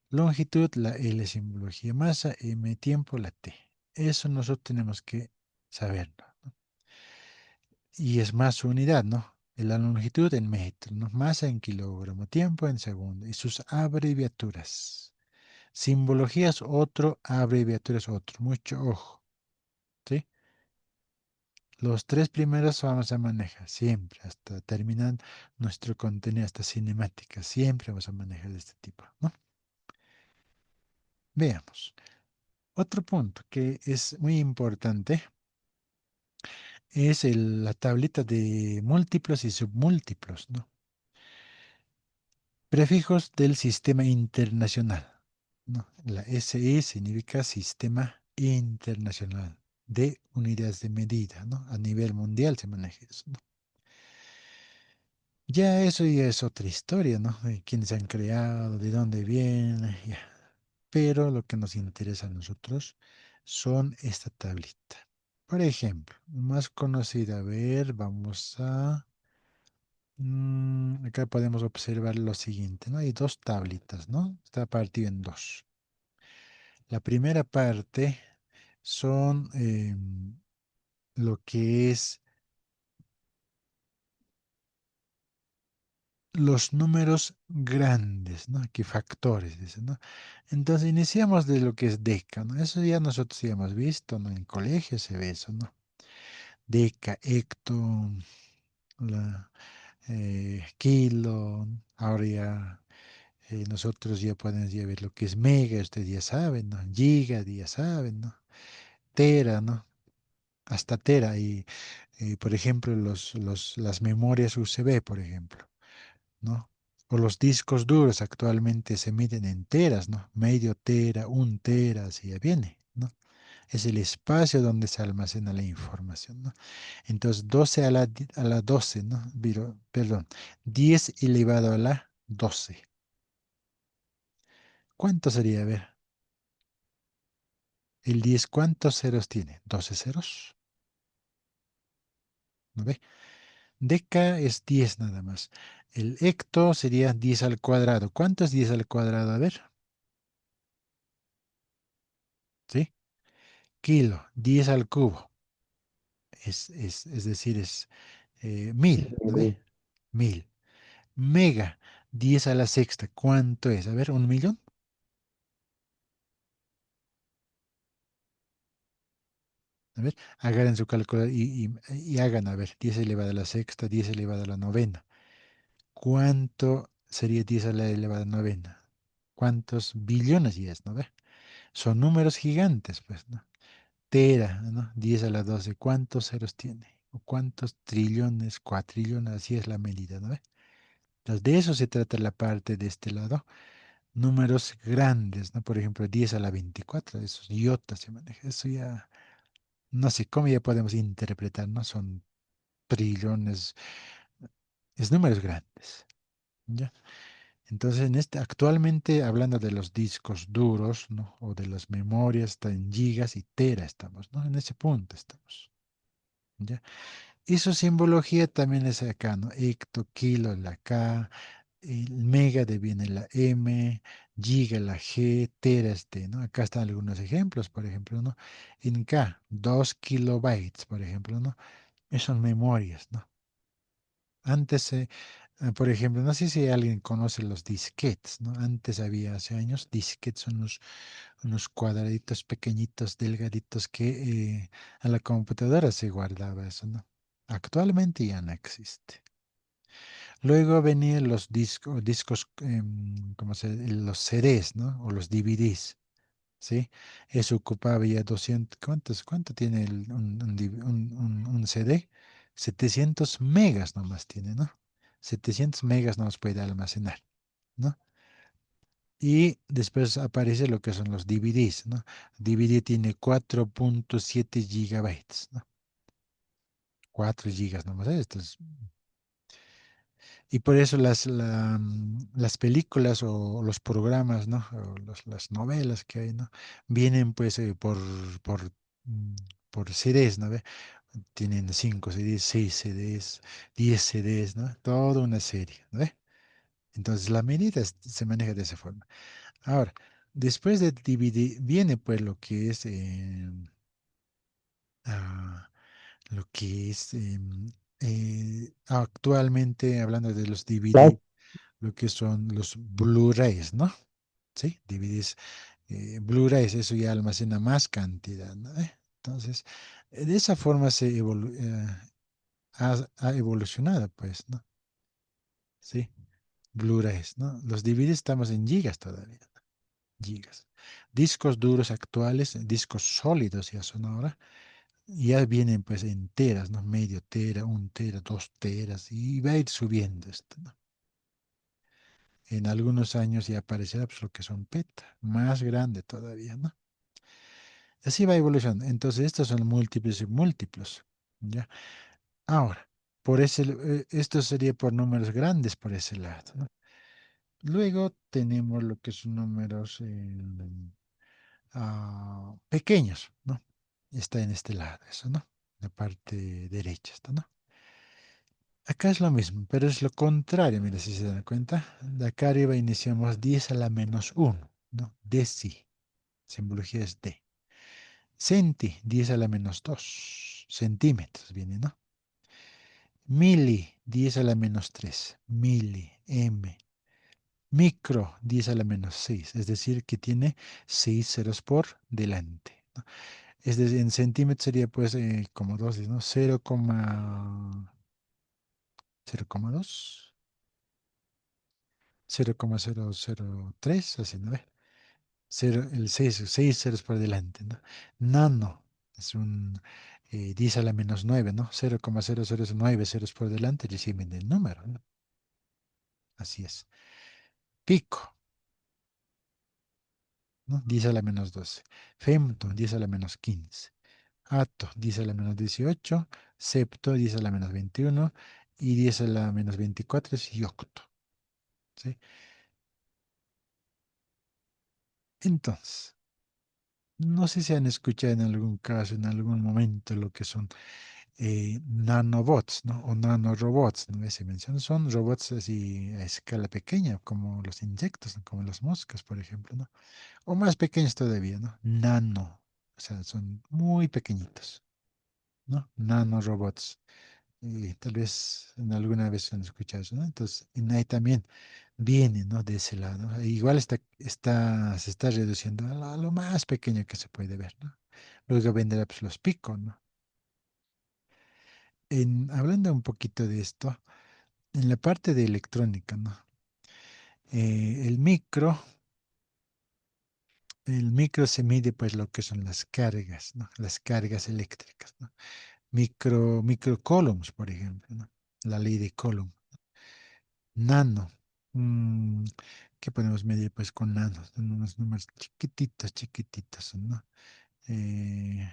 Speaker 1: Longitud, la L simbología, masa, M, tiempo, la T. Eso nosotros tenemos que saberlo, ¿no? Y es más unidad, ¿no? La longitud en metro, ¿no? Masa en kilogramo, tiempo en segundo y sus abreviaturas. Simbologías otro, abreviaturas otro. Mucho ojo, ¿sí? Los tres primeros vamos a manejar siempre, hasta terminar nuestro contenido, hasta cinemática. Siempre vamos a manejar de este tipo, ¿no? Veamos. Otro punto que es muy importante es la tablita de múltiplos y submúltiplos, ¿no? Prefijos del sistema internacional, ¿no? La SI significa sistema internacional de unidades de medida, ¿no? A nivel mundial se maneja eso, ¿no? Ya eso ya es otra historia, ¿no? De quiénes han creado, de dónde viene, ya. Pero lo que nos interesa a nosotros son esta tablita. Por ejemplo, más conocida, a ver, acá podemos observar lo siguiente, ¿no? Hay dos tablitas, ¿no? Está partido en dos. La primera parte son lo que es los números grandes, ¿no? Aquí factores, dice, ¿no? Entonces iniciamos de lo que es deca, ¿no? Eso ya nosotros ya hemos visto, ¿no? En colegio se ve eso, ¿no? Deca, hecto, kilo, ahora ya nosotros ya podemos ya ver lo que es mega, ustedes ya saben, ¿no? Giga, ya saben, ¿no? Tera, ¿no? Hasta tera y, por ejemplo, las memorias USB, por ejemplo, ¿no? O los discos duros actualmente se miden en teras, ¿no? Medio tera, un tera, así ya viene, ¿no? Es el espacio donde se almacena la información, ¿no? Entonces, 12 a la 12, ¿no? Perdón, 10 elevado a la 12. ¿Cuánto sería? A ver, el 10, ¿cuántos ceros tiene? 12 ceros, ¿no ve? Deca es 10 nada más. El hecto sería 10 al cuadrado. ¿Cuánto es 10 al cuadrado? A ver, ¿sí? Kilo, 10 al cubo. Es decir, es 1000, ¿no ve? 1000. Mega, 10 a la sexta. ¿Cuánto es? A ver, ¿un millón? A ver, agarren su calculadora y hagan, a ver, 10 elevado a la sexta, 10 elevado a la novena. ¿Cuánto sería 10 a la elevada novena? ¿Cuántos billones y es, no ve? Son números gigantes, pues, ¿no? Tera, ¿no? 10 a la 12, ¿cuántos ceros tiene? ¿O cuántos trillones, cuatrillones? Así es la medida, ¿no ve? Entonces, de eso se trata la parte de este lado. Números grandes, ¿no? Por ejemplo, 10 a la 24, esos iotas se maneja. Eso ya, no sé cómo ya podemos interpretar, ¿no? Son trillones, es números grandes, ¿ya? Entonces, actualmente hablando de los discos duros, ¿no? O de las memorias, está en gigas y tera estamos, ¿no? En ese punto estamos, ¿ya? Y su simbología también es acá, ¿no? Hecto, kilo, la K, el mega deviene la M, giga la G, tera es T, ¿no? Acá están algunos ejemplos, por ejemplo, ¿no? En K, 2 kilobytes, por ejemplo, ¿no? Esas son memorias, ¿no? Antes, por ejemplo, no sé si alguien conoce los disquetes, ¿no? Antes había, hace años, disquetes son unos cuadraditos pequeñitos, delgaditos que a la computadora se guardaba eso, ¿no? Actualmente ya no existe. Luego venían los discos, los CDs, ¿no? O los DVDs, ¿sí? Eso ocupaba ya 200, ¿cuánto tiene un CD? 700 megas nomás tiene, ¿no? 700 megas nos puede almacenar, ¿no? Y después aparece lo que son los DVDs, ¿no? DVD tiene 4.7 gigabytes, ¿no? 4 gigas nomás, ¿eh? Y por eso las películas o los programas, ¿no? O las novelas que hay, ¿no? Vienen pues mm, por CDs, ¿no? ¿Ve? Tienen 5 CDs, 6 CDs, 10 CDs, ¿no? Toda una serie, ¿no? ¿Ve? Entonces la medida se maneja de esa forma. Ahora, después de DVD viene pues ah, lo que es actualmente, hablando de los DVD, lo que son los Blu-rays, ¿no? Sí, DVDs, Blu-rays, eso ya almacena más cantidad, ¿no? Entonces, de esa forma ha evolucionado, pues, ¿no? Sí, Blu-rays, ¿no? Los DVDs estamos en gigas todavía, ¿no? Gigas. Discos duros actuales, discos sólidos ya son ahora, ya vienen pues en teras, ¿no? Medio tera, un tera, 2 teras, y va a ir subiendo esto, ¿no? En algunos años ya aparecerá pues, lo que son peta, más grande todavía, ¿no? Así va evolucionando. Entonces, estos son múltiples y múltiplos, ¿ya? Ahora, esto sería por números grandes por ese lado, ¿no? Luego tenemos lo que son números pequeños, ¿no? Está en este lado, eso, ¿no? La parte derecha, está, ¿no? Acá es lo mismo, pero es lo contrario, mira si se dan cuenta. De acá arriba iniciamos 10 a la -1, ¿no? Deci, simbología es D. Centi, 10 a la -2 centímetros viene, ¿no? Mili, 10 a la -3 mili, M. Micro, 10 a la -6, es decir, que tiene 6 ceros por delante, ¿no? Es decir, en centímetros sería pues como 2, ¿no? 0,2, 0,003, así, ¿no ve? El 6 ceros por delante, ¿no? Nano es un 10 a la -9, ¿no? 0,0009 ceros por delante reciben el número, ¿no? Así es. Pico, ¿no? 10 a la -12. Femto, 10 a la -15. Ato, 10 a la -18. Septo, 10 a la -21. Y 10 a la -24 es yocto, ¿sí? Entonces, no sé si han escuchado en algún caso, en algún momento, lo que son nanobots, ¿no? O nanorobots, ¿no? Se mencionan, son robots así a escala pequeña, como los insectos, ¿no? Como las moscas, por ejemplo, ¿no? O más pequeños todavía, ¿no? Nano, o sea, son muy pequeñitos, ¿no? Nanorobots. Y tal vez en alguna vez han escuchado eso, ¿no? Entonces, en ahí también viene, ¿no? De ese lado, ¿no? E igual se está reduciendo a lo más pequeño que se puede ver, ¿no? Luego vendrá pues, los picos, ¿no? Hablando un poquito de esto, en la parte de electrónica, ¿no? El micro se mide pues lo que son las cargas, ¿no? Las cargas eléctricas, ¿no? Microcoulombs, por ejemplo, ¿no? La ley de Coulomb. Nano. mm, ¿Qué podemos medir pues con nanos? Son unos números chiquititos, chiquititos, ¿no? Eh,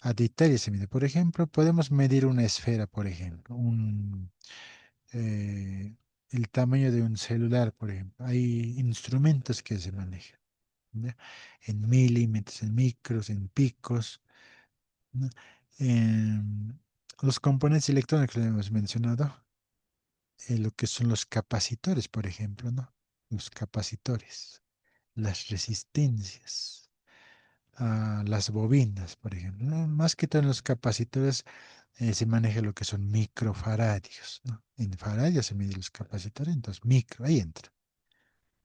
Speaker 1: a detalle se mide. Por ejemplo, podemos medir una esfera, por ejemplo, eh, el tamaño de un celular, por ejemplo. Hay instrumentos que se manejan, ¿ya? En milímetros, en micros, en picos, ¿no? Em, los componentes electrónicos que hemos mencionado, lo que son los capacitores, por ejemplo, ¿no? Los capacitores, las resistencias, las bobinas, por ejemplo, ¿no? Más que todo en los capacitores se maneja lo que son microfaradios, ¿no? En faradios se miden los capacitores, entonces micro, ahí entra.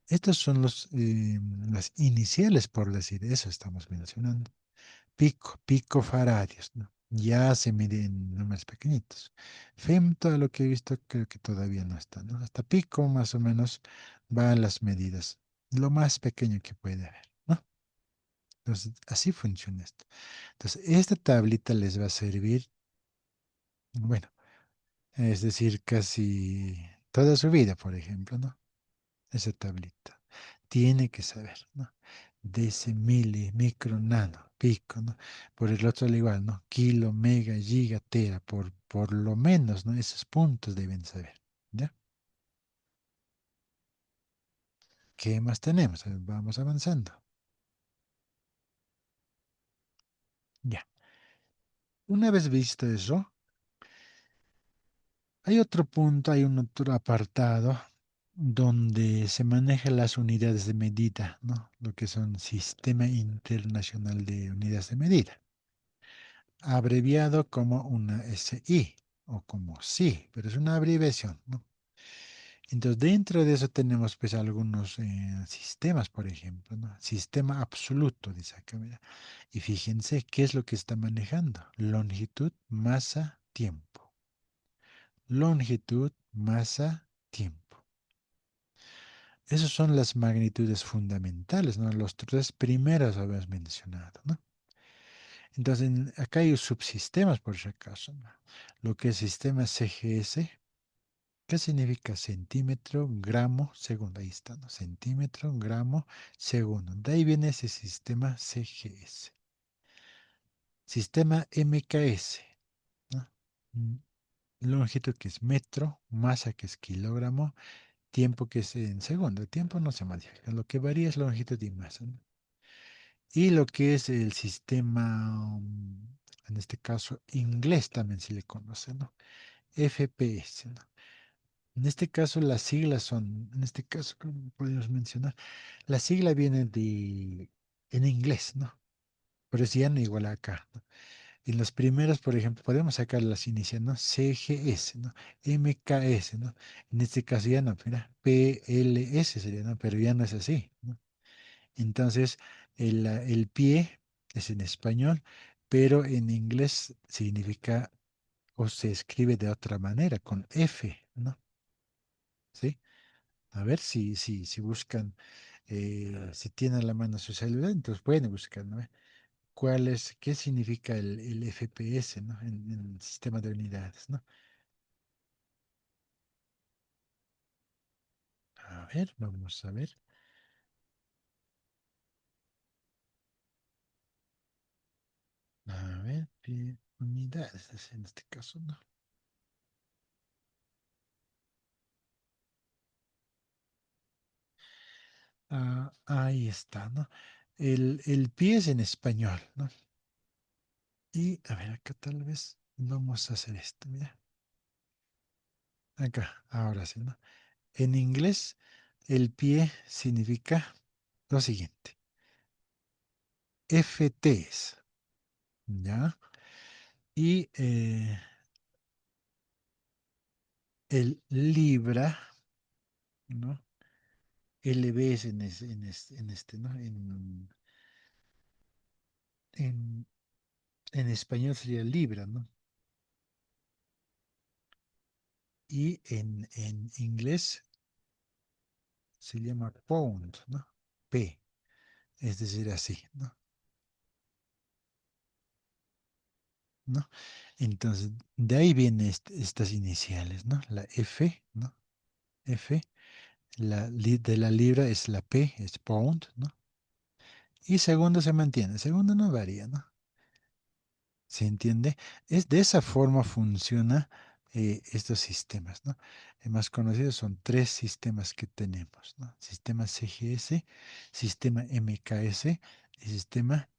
Speaker 1: Estos son las iniciales, por decir eso, estamos mencionando. Picofaradios, ¿no? Ya se mide en números pequeñitos. Femto, a lo que he visto, creo que todavía no está, ¿no? Hasta pico, más o menos, van las medidas. Lo más pequeño que puede haber, ¿no? Entonces, así funciona esto. Entonces, esta tablita les va a servir, bueno, es decir, casi toda su vida, por ejemplo, ¿no? Esa tablita. Tiene que saber, ¿no? Deci, mili, micro, nano, pico, ¿no? Por el otro al igual, ¿no? Kilo, mega, giga, tera, por lo menos, ¿no? Esos puntos deben saber, ¿ya? ¿Qué más tenemos? Vamos avanzando. Ya. Una vez visto eso, hay otro punto, hay un otro apartado donde se manejan las unidades de medida, ¿no? Lo que son Sistema Internacional de Unidades de Medida, abreviado como una SI o como SI, pero es una abreviación, ¿no? Entonces, dentro de eso tenemos pues algunos sistemas, por ejemplo, ¿no? Sistema absoluto, dice acá, mira. Y fíjense qué es lo que está manejando. Longitud, masa, tiempo. Longitud, masa, tiempo. Esas son las magnitudes fundamentales, ¿no? Los tres primeros habías mencionado, ¿no? Entonces, acá hay subsistemas, por si acaso, ¿no? Lo que es sistema CGS, ¿qué significa centímetro, gramo, segundo? Ahí está, ¿no? Centímetro, gramo, segundo. De ahí viene ese sistema CGS. Sistema MKS, ¿no? Mm, Longitud que es metro, masa que es kilogramo, tiempo que es en segundo. El tiempo no se modifica, lo que varía es longitud y masa, ¿no? Y lo que es el sistema, en este caso, inglés también se le conoce, ¿no? FPS, ¿no? En este caso, las siglas son, en este caso, como podemos mencionar, la sigla viene en inglés, ¿no? Pero es ya no igual acá, ¿no? En los primeros, por ejemplo, podemos sacar las iniciales, ¿no? CGS, ¿no? MKS, ¿no? En este caso ya no, mira, PLS sería, ¿no? Pero ya no es así, ¿no? Entonces, el pie es en español, pero en inglés significa o se escribe de otra manera, con F, ¿no? ¿Sí? A ver si buscan, si tienen a la mano su celular, entonces pueden buscar, ¿no? ¿Qué significa el FPS, ¿no? En el sistema de unidades, ¿no? A ver, vamos a ver. A ver, unidades, es en este caso, ¿no? Ahí está, ¿no? El pie es en español, ¿no? Y a ver, acá tal vez vamos a hacer esto, mira. Acá, ahora sí, ¿no? En inglés, el pie significa lo siguiente. FTs, ¿ya? Y el libra, ¿no? LB es en este, ¿no? En, en español sería libra, ¿no? Y en inglés se llama pound, ¿no? P, es decir, así, ¿no? ¿No? Entonces, de ahí vienen estas iniciales, ¿no? La F, ¿no? F, de la libra es la P, es pound, ¿no? Y segundo se mantiene, segundo no varía, ¿no? ¿Se entiende? Es de esa forma funciona estos sistemas, ¿no? El más conocido son tres sistemas que tenemos, ¿no? Sistema CGS, sistema MKS y sistema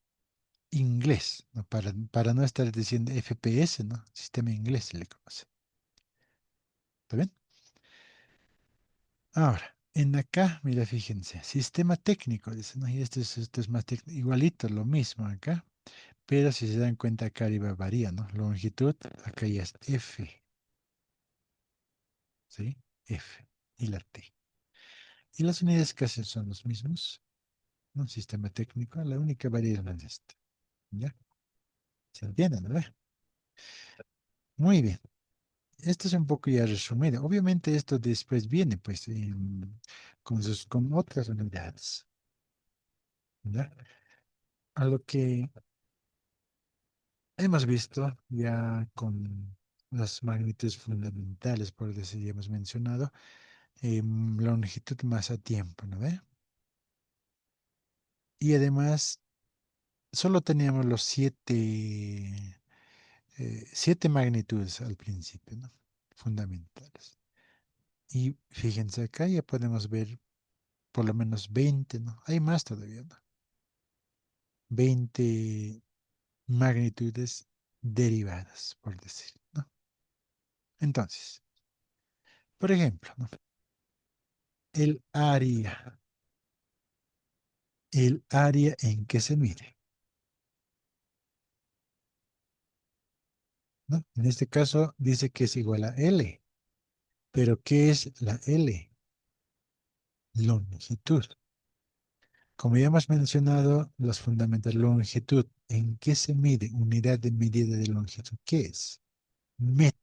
Speaker 1: inglés, ¿no? Para no estar diciendo FPS, ¿no? Sistema inglés se le conoce. ¿Está bien? Ahora, en acá, mira, fíjense, sistema técnico, dice, ¿no? Y esto es más técnico, igualito, lo mismo acá, pero si se dan cuenta acá arriba varía, ¿no? Longitud, acá ya es F, ¿sí? F y la T. Y las unidades casi son los mismos, ¿no? Sistema técnico, la única variación es esta, ¿ya? ¿Se entienden, no? Muy bien. Esto es un poco ya resumido. Obviamente esto después viene, pues, con otras unidades, ¿ya? A lo que hemos visto ya con las magnitudes fundamentales, por decir, ya hemos mencionado, longitud más a tiempo, ¿no ve? Y además, solo teníamos los siete magnitudes al principio, ¿no? Fundamentales. Y fíjense, acá ya podemos ver por lo menos 20, ¿no? Hay más todavía, ¿no? 20 magnitudes derivadas, por decir, ¿no? Entonces, por ejemplo, ¿no? El área, el área en que se mide, ¿no? En este caso dice que es igual a L, pero ¿qué es la L? Longitud. Como ya hemos mencionado, los fundamentales, longitud, ¿en qué se mide? Unidad de medida de longitud, ¿qué es? Metro.